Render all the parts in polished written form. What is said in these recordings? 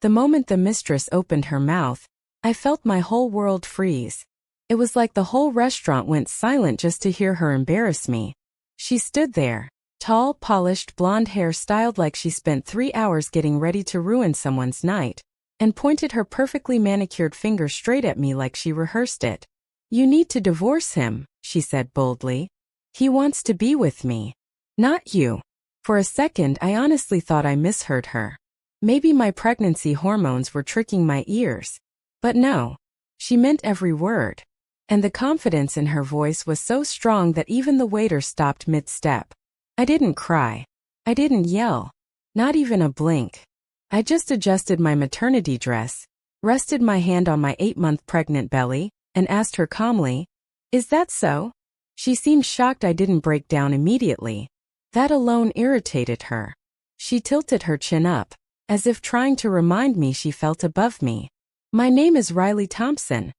The moment the mistress opened her mouth, I felt my whole world freeze. It was like the whole restaurant went silent just to hear her embarrass me. She stood there, tall, polished blonde hair styled like she spent 3 hours getting ready to ruin someone's night, and pointed her perfectly manicured finger straight at me like she rehearsed it. "You need to divorce him," she said boldly. "He wants to be with me. Not you." For a second I honestly thought I misheard her. Maybe my pregnancy hormones were tricking my ears. But no. She meant every word. And the confidence in her voice was so strong that even the waiter stopped mid-step. I didn't cry. I didn't yell. Not even a blink. I just adjusted my maternity dress, rested my hand on my 8-month pregnant belly, and asked her calmly, "Is that so?" She seemed shocked I didn't break down immediately. That alone irritated her. She tilted her chin up, as if trying to remind me she felt above me. "My name is Riley Thompson,"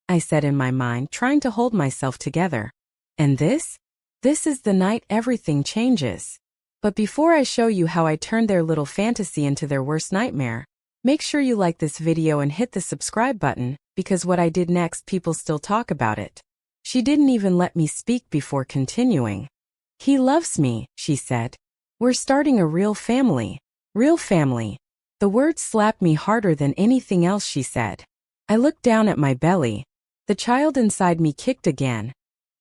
I said in my mind, trying to hold myself together. "And this? This is the night everything changes." But before I show you how I turned their little fantasy into their worst nightmare, make sure you like this video and hit the subscribe button, because what I did next, people still talk about it. She didn't even let me speak before continuing. "He loves me," she said. "We're starting a real family." Real family. The word slapped me harder than anything else she said. I looked down at my belly. The child inside me kicked again,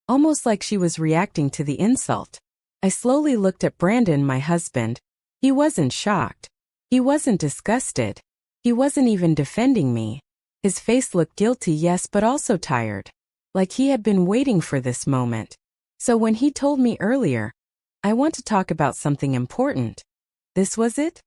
almost like she was reacting to the insult. I slowly looked at Brandon, my husband. He wasn't shocked. He wasn't disgusted. He wasn't even defending me. His face looked guilty, yes, but also tired. Like he had been waiting for this moment. So when he told me earlier, "I want to talk about something important," this was it?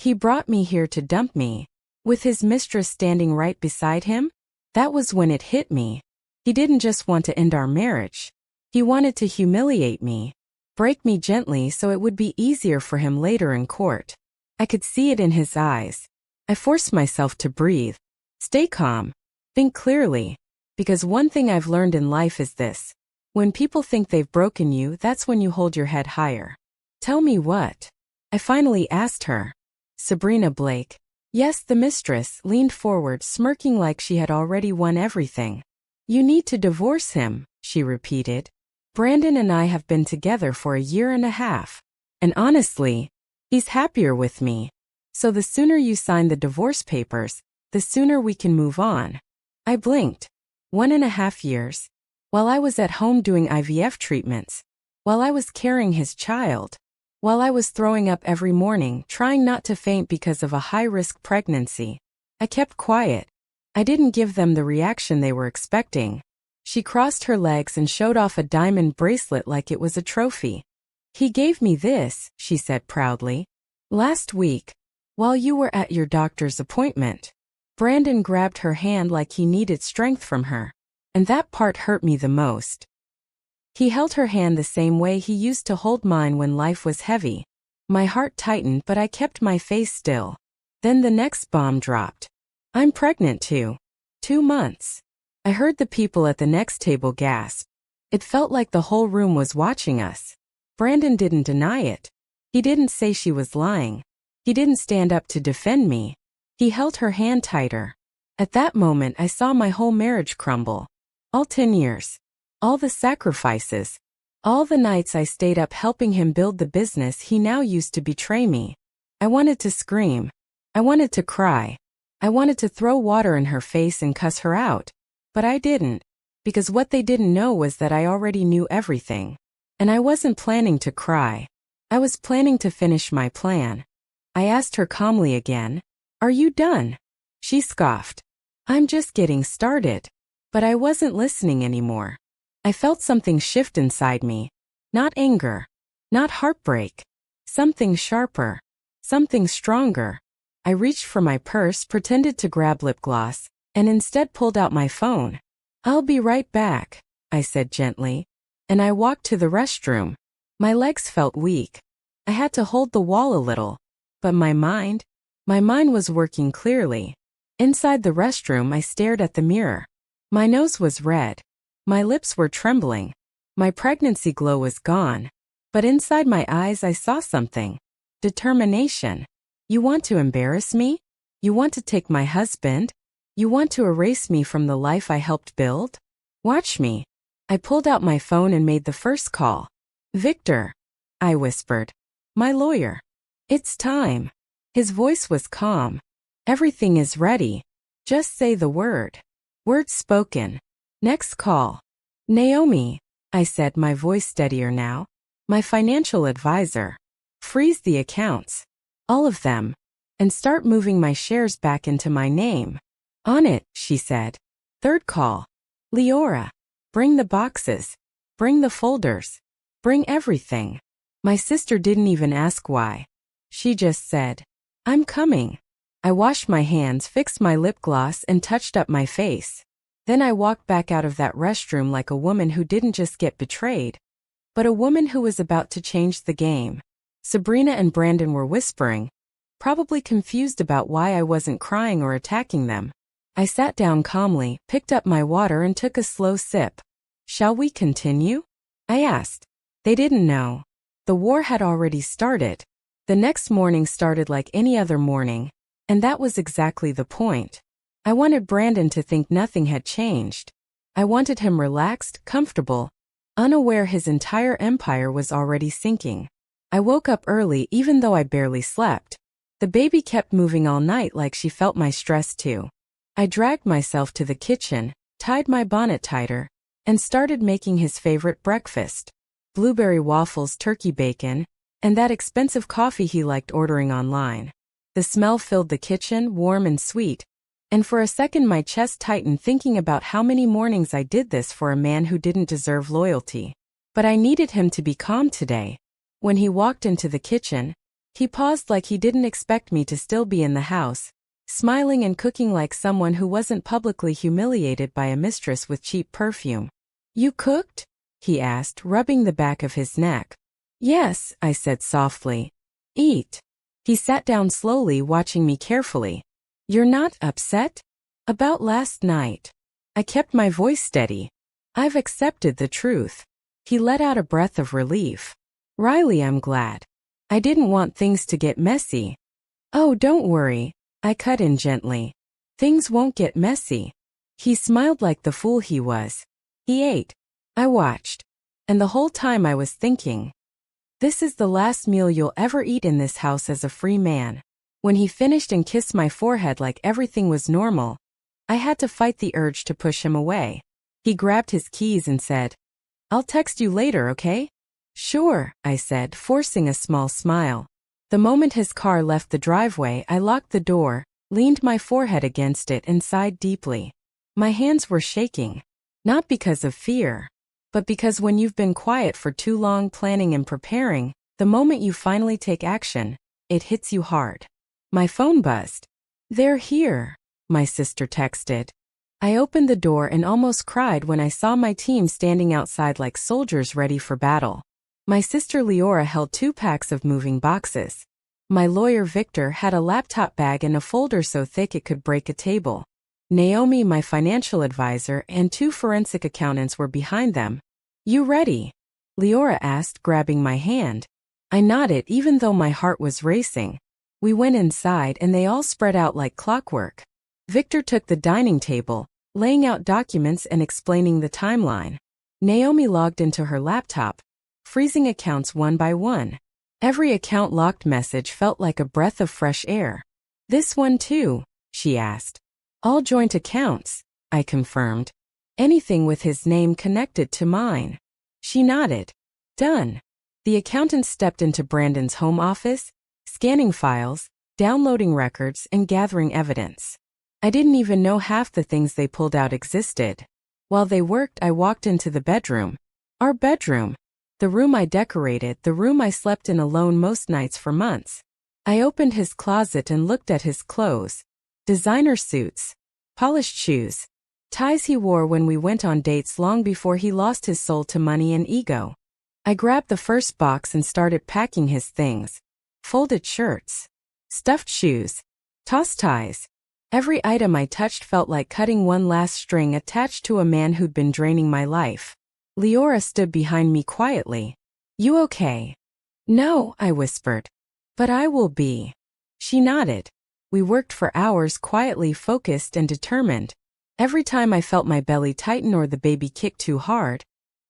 He brought me here to dump me, with his mistress standing right beside him? That was when it hit me. He didn't just want to end our marriage. He wanted to humiliate me, break me gently so it would be easier for him later in court. I could see it in his eyes. I forced myself to breathe. Stay calm. Think clearly. Because one thing I've learned in life is this. When people think they've broken you, that's when you hold your head higher. "Tell me what?" I finally asked her. "Sabrina Blake." Yes, the mistress leaned forward, smirking like she had already won everything. "You need to divorce him," she repeated. "Brandon and I have been together for a 1.5 years. And honestly, he's happier with me. So the sooner you sign the divorce papers, the sooner we can move on." I blinked. 1.5 years. While I was at home doing IVF treatments. While I was carrying his child. While I was throwing up every morning, trying not to faint because of a high-risk pregnancy. I kept quiet. I didn't give them the reaction they were expecting. She crossed her legs and showed off a diamond bracelet like it was a trophy. "He gave me this," she said proudly. "Last week, while you were at your doctor's appointment." Brandon grabbed her hand like he needed strength from her. And that part hurt me the most. He held her hand the same way he used to hold mine when life was heavy. My heart tightened, but I kept my face still. Then the next bomb dropped. "I'm pregnant too. 2 months. I heard the people at the next table gasp. It felt like the whole room was watching us. Brandon didn't deny it. He didn't say she was lying. He didn't stand up to defend me. He held her hand tighter. At that moment I saw my whole marriage crumble. All 10 years. All the sacrifices. All the nights I stayed up helping him build the business he now used to betray me. I wanted to scream. I wanted to cry. I wanted to throw water in her face and cuss her out. But I didn't. Because what they didn't know was that I already knew everything. And I wasn't planning to cry. I was planning to finish my plan. I asked her calmly again, "Are you done?" She scoffed. "I'm just getting started." But I wasn't listening anymore. I felt something shift inside me. Not anger. Not heartbreak. Something sharper. Something stronger. I reached for my purse, pretended to grab lip gloss, and instead pulled out my phone. "I'll be right back," I said gently. And I walked to the restroom. My legs felt weak. I had to hold the wall a little. But my mind was working clearly. Inside the restroom, I stared at the mirror. My nose was red. My lips were trembling. My pregnancy glow was gone. But inside my eyes I saw something. Determination. "You want to embarrass me?" You want to take my husband? You want to erase me from the life I helped build? Watch me. I pulled out my phone and made the first call. Victor, I whispered. My lawyer. It's time. His voice was calm. Everything is ready. Just say the word. Words spoken. Next call. Naomi, I said, my voice steadier now. My financial advisor. Freeze the accounts. All of them. And start moving my shares back into my name. On it, she said. Third call. Leora. Bring the boxes. Bring the folders. Bring everything. My sister didn't even ask why. She just said, I'm coming. I washed my hands, fixed my lip gloss, and touched up my face. Then I walked back out of that restroom like a woman who didn't just get betrayed, but a woman who was about to change the game. Sabrina and Brandon were whispering, probably confused about why I wasn't crying or attacking them. I sat down calmly, picked up my water, and took a slow sip. Shall we continue? I asked. They didn't know. The war had already started. The next morning started like any other morning, and that was exactly the point. I wanted Brandon to think nothing had changed. I wanted him relaxed, comfortable, unaware his entire empire was already sinking. I woke up early even though I barely slept. The baby kept moving all night like she felt my stress too. I dragged myself to the kitchen, tied my bonnet tighter, and started making his favorite breakfast. Blueberry waffles, turkey bacon, and that expensive coffee he liked ordering online. The smell filled the kitchen, warm and sweet, and for a second my chest tightened thinking about how many mornings I did this for a man who didn't deserve loyalty. But I needed him to be calm today. When he walked into the kitchen, he paused like he didn't expect me to still be in the house, smiling and cooking like someone who wasn't publicly humiliated by a mistress with cheap perfume. You cooked? He asked, rubbing the back of his neck. Yes, I said softly. Eat. He sat down slowly, watching me carefully. You're not upset? About last night? I kept my voice steady. I've accepted the truth. He let out a breath of relief. Riley, I'm glad. I didn't want things to get messy. Oh, don't worry. I cut in gently. Things won't get messy. He smiled like the fool he was. He ate. I watched. And the whole time I was thinking, this is the last meal you'll ever eat in this house as a free man. When he finished and kissed my forehead like everything was normal, I had to fight the urge to push him away. He grabbed his keys and said, I'll text you later, okay? Sure, I said, forcing a small smile. The moment his car left the driveway, I locked the door, leaned my forehead against it, and sighed deeply. My hands were shaking. Not because of fear, but because when you've been quiet for too long planning and preparing, the moment you finally take action, it hits you hard. My phone buzzed. They're here, my sister texted. I opened the door and almost cried when I saw my team standing outside like soldiers ready for battle. My sister Leora held 2 packs of moving boxes. My lawyer Victor had a laptop bag and a folder so thick it could break a table. Naomi, my financial advisor, and 2 forensic accountants were behind them. You ready? Leora asked, grabbing my hand. I nodded even though my heart was racing. We went inside and they all spread out like clockwork. Victor took the dining table, laying out documents and explaining the timeline. Naomi logged into her laptop, freezing accounts one by one. Every account locked message felt like a breath of fresh air. This one too, she asked. All joint accounts, I confirmed. Anything with his name connected to mine. She nodded. Done. The accountant stepped into Brandon's home office, scanning files, downloading records, and gathering evidence. I didn't even know half the things they pulled out existed. While they worked, I walked into the bedroom. Our bedroom. The room I decorated, the room I slept in alone most nights for months. I opened his closet and looked at his clothes. Designer suits, polished shoes, ties he wore when we went on dates long before he lost his soul to money and ego. I grabbed the first box and started packing his things. Folded shirts, stuffed shoes, tossed ties. Every item I touched felt like cutting one last string attached to a man who'd been draining my life. Leora stood behind me quietly. You okay? No, I whispered. But I will be. She nodded. We worked for hours, quietly, focused and determined. Every time I felt my belly tighten or the baby kick too hard,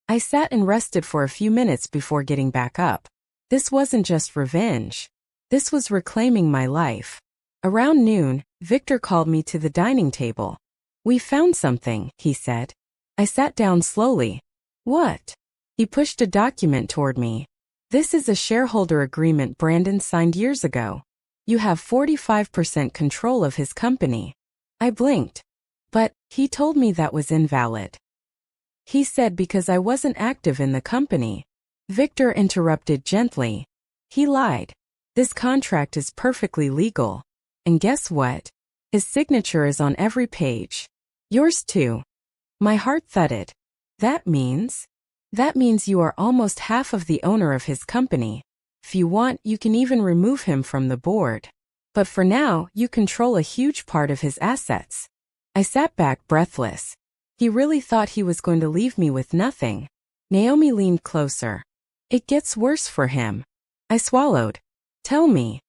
I sat and rested for a few minutes before getting back up. This wasn't just revenge. This was reclaiming my life. Around noon, Victor called me to the dining table. "We found something," he said. I sat down slowly. "What?" He pushed a document toward me. "This is a shareholder agreement Brandon signed years ago. You have 45% control of his company." I blinked. "But he told me that was invalid." He said because I wasn't active in the company. Victor interrupted gently. "He lied. This contract is perfectly legal. And guess what? His signature is on every page. Yours too." My heart thudded. That means you are almost half of the owner of his company. If you want, you can even remove him from the board. But for now, you control a huge part of his assets." I sat back breathless. He really thought he was going to leave me with nothing. Naomi leaned closer. "It gets worse for him." I swallowed. "Tell me."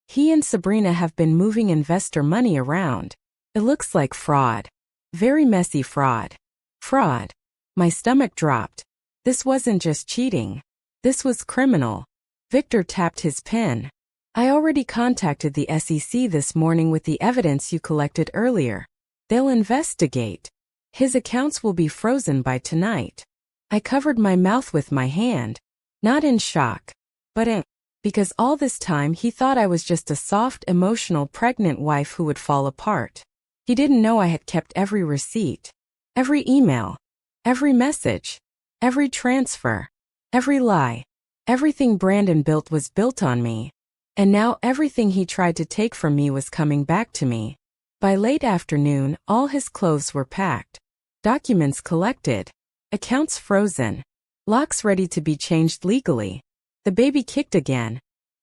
"He and Sabrina have been moving investor money around. It looks like fraud. Very messy fraud." Fraud. My stomach dropped. This wasn't just cheating. This was criminal. Victor tapped his pen. "I already contacted the SEC this morning with the evidence you collected earlier. They'll investigate. His accounts will be frozen by tonight." I covered my mouth with my hand, not in shock, but because all this time he thought I was just a soft, emotional, pregnant wife who would fall apart. He didn't know I had kept every receipt, every email, every message, every transfer, every lie. Everything Brandon built was built on me. And now everything he tried to take from me was coming back to me. By late afternoon, all his clothes were packed, documents collected, accounts frozen, locks ready to be changed legally. The baby kicked again,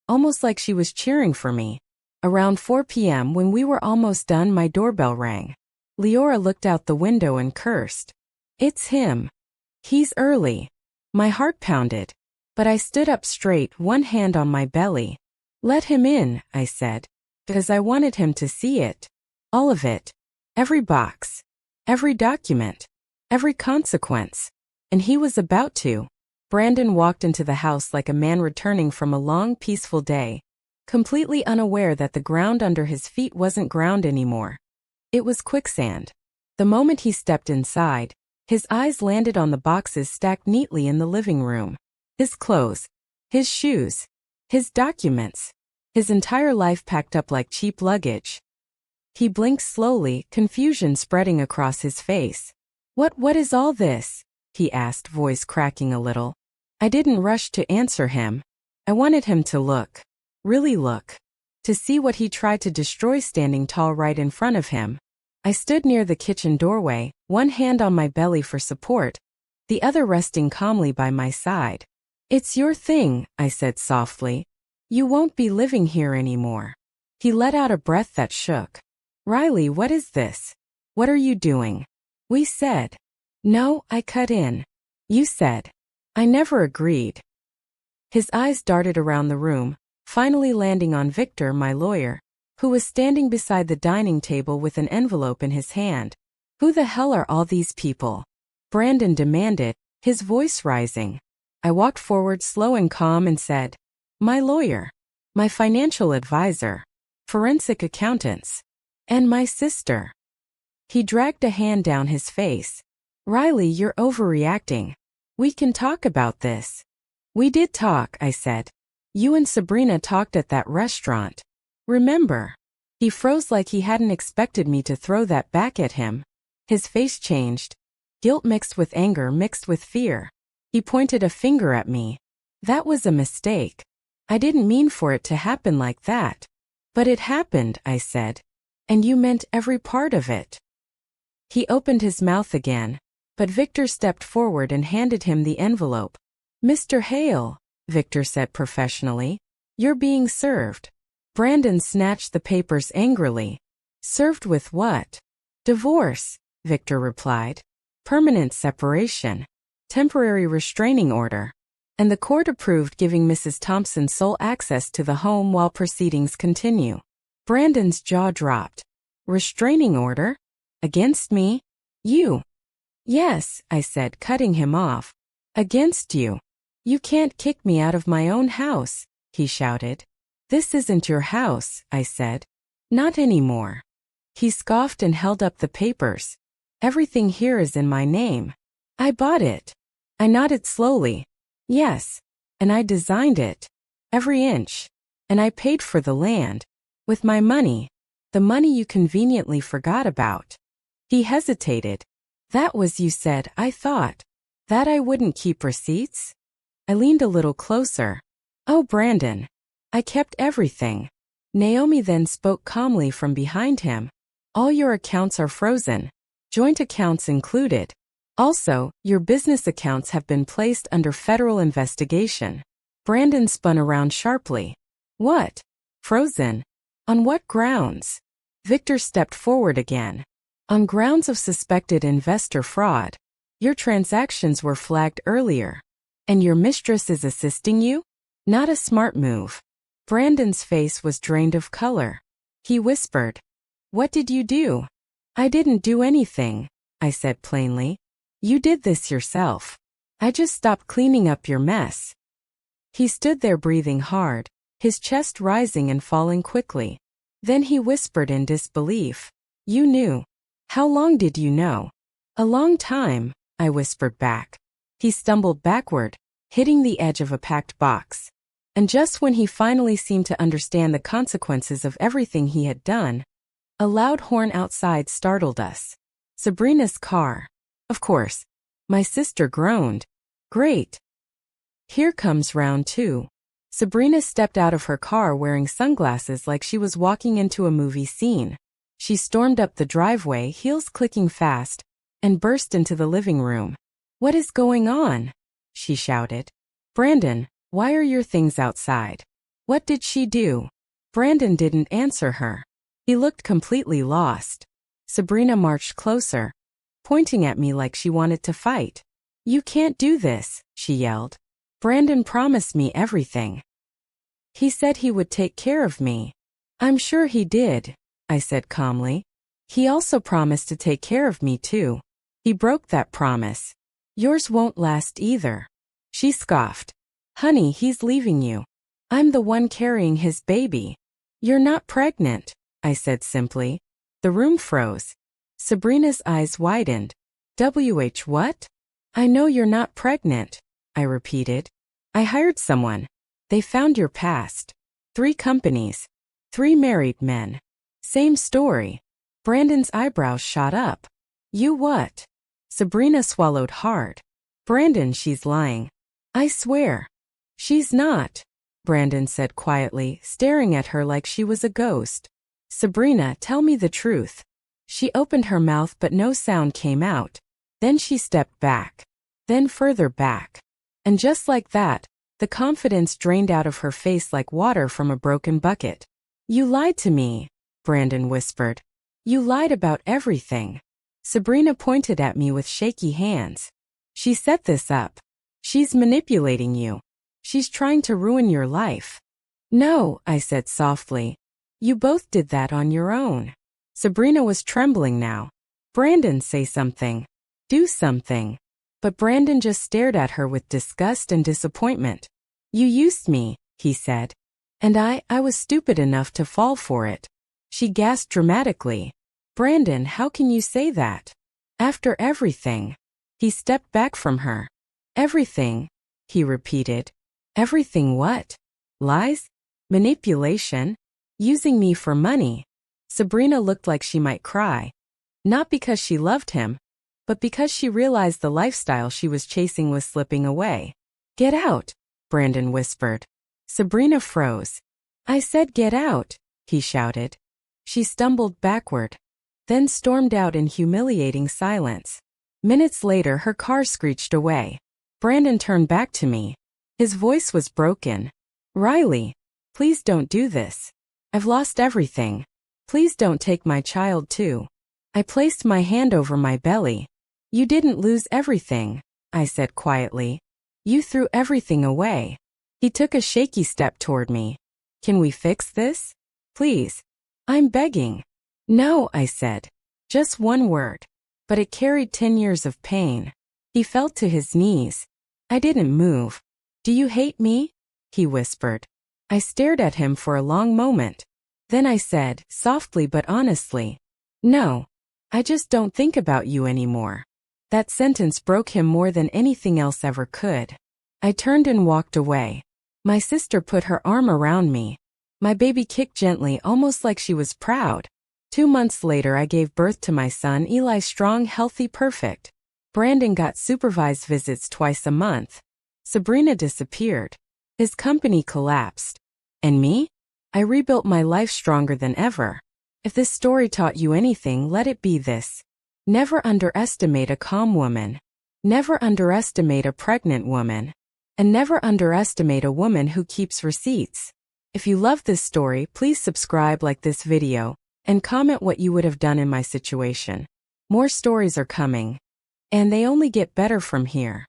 almost like she was cheering for me. Around 4 p.m., when we were almost done, my doorbell rang. Leora looked out the window and cursed. "It's him. He's early." My heart pounded, but I stood up straight, one hand on my belly. "Let him in," I said, because I wanted him to see it. All of it. Every box. Every document. Every consequence. And he was about to. Brandon walked into the house like a man returning from a long, peaceful day, completely unaware that the ground under his feet wasn't ground anymore. It was quicksand. The moment he stepped inside, his eyes landed on the boxes stacked neatly in the living room. His clothes, his shoes, his documents, his entire life packed up like cheap luggage. He blinked slowly, confusion spreading across his face. What is all this?" he asked, voice cracking a little. I didn't rush to answer him. I wanted him to look. Really look. To see what he tried to destroy standing tall right in front of him. I stood near the kitchen doorway, one hand on my belly for support, the other resting calmly by my side. "It's your thing," I said softly. "You won't be living here anymore." He let out a breath that shook. "Riley, what is this? What are you doing?" "We said." "No," I cut in. "You said." I never agreed. His eyes darted around the room, finally landing on Victor, my lawyer, who was standing beside the dining table with an envelope in his hand. "Who the hell are all these people?" Brandon demanded, his voice rising. I walked forward slow and calm and said, "My lawyer, my financial advisor, forensic accountants, and my sister." He dragged a hand down his face. "Riley, you're overreacting. We can talk about this." "We did talk," I said. "You and Sabrina talked at that restaurant. Remember?" He froze like he hadn't expected me to throw that back at him. His face changed. Guilt mixed with anger, mixed with fear. He pointed a finger at me. "That was a mistake. I didn't mean for it to happen like that." "But it happened," I said. "And you meant every part of it." He opened his mouth again, but Victor stepped forward and handed him the envelope. "Mr. Hale," Victor said professionally, "you're being served." Brandon snatched the papers angrily. "Served with what?" "Divorce," Victor replied. "Permanent separation. Temporary restraining order. And the court approved giving Mrs. Thompson sole access to the home while proceedings continue." Brandon's jaw dropped. Restraining order? Against me? You? Yes, I said, cutting him off. Against you. You can't kick me out of my own house, he shouted. This isn't your house, I said. Not anymore. He scoffed and held up the papers. Everything here is in my name. I bought it. I nodded slowly. Yes. And I designed it. Every inch. And I paid for the land. With my money. The money you conveniently forgot about. He hesitated. That was you said, I thought. That I wouldn't keep receipts? I leaned a little closer. Oh, Brandon. I kept everything. Naomi then spoke calmly from behind him. All your accounts are frozen. Joint accounts included. Also, your business accounts have been placed under federal investigation. Brandon spun around sharply. What? Frozen? On what grounds? Victor stepped forward again. On grounds of suspected investor fraud. Your transactions were flagged earlier. And your mistress is assisting you? Not a smart move. Brandon's face was drained of color. He whispered. What did you do? I didn't do anything, I said plainly. You did this yourself. I just stopped cleaning up your mess. He stood there breathing hard, his chest rising and falling quickly. Then he whispered in disbelief. You knew. How long did you know? A long time, I whispered back. He stumbled backward, hitting the edge of a packed box. And just when he finally seemed to understand the consequences of everything he had done, a loud horn outside startled us. Sabrina's car. Of course. My sister groaned. Great. Here comes round two. Sabrina stepped out of her car wearing sunglasses like she was walking into a movie scene. She stormed up the driveway, heels clicking fast, and burst into the living room. What is going on? She shouted. Brandon, why are your things outside? What did she do? Brandon didn't answer her. He looked completely lost. Sabrina marched closer, pointing at me like she wanted to fight. You can't do this, she yelled. Brandon promised me everything. He said he would take care of me. I'm sure he did, I said calmly. He also promised to take care of me too. He broke that promise. Yours won't last either. She scoffed. Honey, he's leaving you. I'm the one carrying his baby. You're not pregnant, I said simply. The room froze. Sabrina's eyes widened. What? I know you're not pregnant, I repeated. I hired someone. They found your past. 3 companies. 3 married men. Same story. Brandon's eyebrows shot up. You what? Sabrina swallowed hard. Brandon, she's lying. I swear. She's not, Brandon said quietly, staring at her like she was a ghost. Sabrina, tell me the truth. She opened her mouth but no sound came out. Then she stepped back. Then further back. And just like that, the confidence drained out of her face like water from a broken bucket. You lied to me, Brandon whispered. You lied about everything. Sabrina pointed at me with shaky hands. She set this up. She's manipulating you. She's trying to ruin your life. No, I said softly. You both did that on your own. Sabrina was trembling now. Brandon, say something. Do something. But Brandon just stared at her with disgust and disappointment. You used me, he said. And I was stupid enough to fall for it. She gasped dramatically. Brandon, how can you say that? After everything. He stepped back from her. Everything, he repeated. Everything what? Lies? Manipulation? Using me for money? Sabrina looked like she might cry. Not because she loved him, but because she realized the lifestyle she was chasing was slipping away. Get out, Brandon whispered. Sabrina froze. I said get out, he shouted. She stumbled backward, then stormed out in humiliating silence. Minutes later, her car screeched away. Brandon turned back to me. His voice was broken. Riley, please don't do this. I've lost everything. Please don't take my child too. I placed my hand over my belly. You didn't lose everything, I said quietly. You threw everything away. He took a shaky step toward me. Can we fix this? Please. I'm begging. No, I said. Just one word. But it carried 10 years of pain. He fell to his knees. I didn't move. Do you hate me? He whispered. I stared at him for a long moment. Then I said, softly but honestly, no. I just don't think about you anymore. That sentence broke him more than anything else ever could. I turned and walked away. My sister put her arm around me. My baby kicked gently, almost like she was proud. 2 months later, I gave birth to my son, Eli, strong, healthy, perfect. Brandon got supervised visits twice a month. Sabrina disappeared. His company collapsed. And me? I rebuilt my life stronger than ever. If this story taught you anything, let it be this. Never underestimate a calm woman. Never underestimate a pregnant woman. And never underestimate a woman who keeps receipts. If you love this story, please subscribe, like this video, and comment what you would have done in my situation. More stories are coming. And they only get better from here.